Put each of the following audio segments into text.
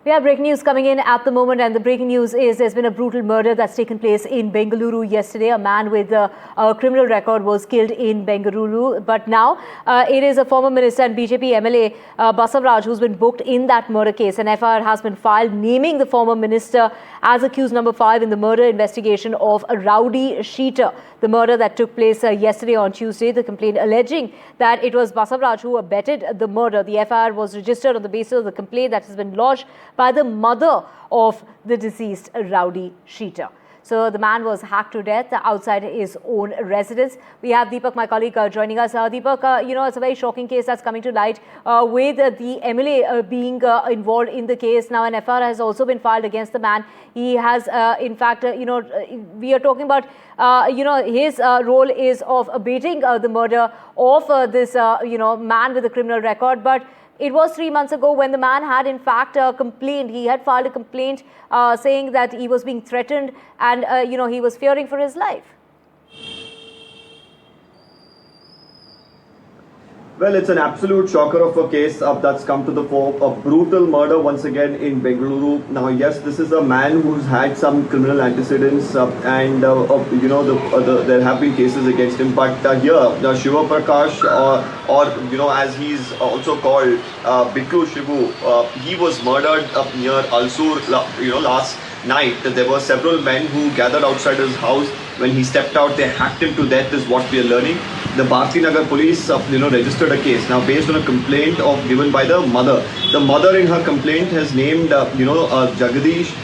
We have breaking news coming in at the moment, and the breaking news is there's been a brutal murder that's taken place in Bengaluru yesterday. A man with a criminal record was killed in Bengaluru, but now it is a former minister and BJP MLA, Devaraj, who's been booked in that murder case. An FIR has been filed naming the former minister as accused number 5 in the murder investigation of a rowdy sheeter. The murder that took place yesterday on Tuesday, the complaint alleging that it was Devaraj who abetted the murder. The FIR was registered on the basis of the complaint that has been lodged by the mother of the deceased rowdy sheeter. So the man was hacked to death outside his own residence. We have Deepak, my colleague, joining us. Deepak, it's a very shocking case that's coming to light with the MLA being involved in the case. Now, an FIR has also been filed against the man. He has, in fact, we are talking about, his role is of abating the murder of this, man with a criminal record. But it was 3 months ago when the man had, in fact, complained. He had filed a complaint saying that he was being threatened and, he was fearing for his life. Well, it's an absolute shocker of a case that's come to the fore. A brutal murder once again in Bengaluru. Now, yes, this is a man who's had some criminal antecedents and, there have been cases against him. But here, Shivakumar, or as he's also called, Biklu Shiva, he was murdered near Halasuru, last night. There were several men who gathered outside his house. When he stepped out, they hacked him to death, is what we are learning. The Nagar police, registered a case. Now, based on a complaint given by the mother. The mother in her complaint has named, Jagdish,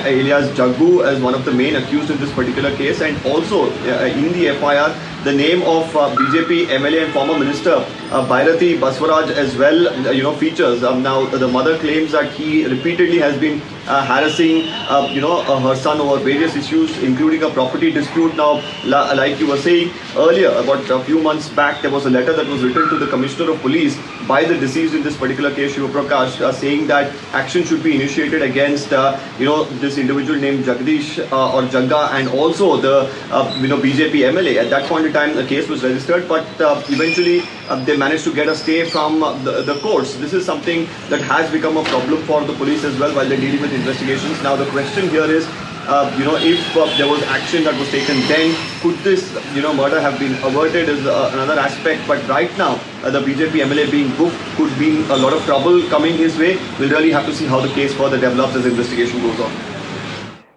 alias Jaggu, as one of the main accused in this particular case. And also, in the FIR, the name of BJP MLA and former minister Bhairathi Baswaraj as well, features. Now, the mother claims that he repeatedly has been harassing, her son over various issues, including a property dispute. Now, like you were saying earlier, about a few months back, there was a letter that was written to the Commissioner of Police by the deceased in this particular case, Shivakumar, saying that action should be initiated against, this individual named Jagdish or Jagga, and also the, BJP MLA. At that point in time, the case was registered, but eventually they managed to get a stay from the courts. This is something that has become a problem for the police as well while they're dealing with investigations. Now, the question here is, if there was action that was taken, then could this, murder have been averted is another aspect. But right now, the BJP MLA being booked could be a lot of trouble coming his way. We'll really have to see how the case further develops as the investigation goes on.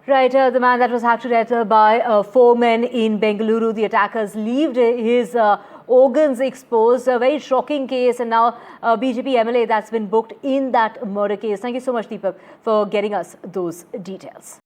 Right, the man that was hacked to death by 4 men in Bengaluru. The attackers left his organs exposed. A very shocking case, and now BJP MLA that's been booked in that murder case. Thank you so much, Deepak, for getting us those details.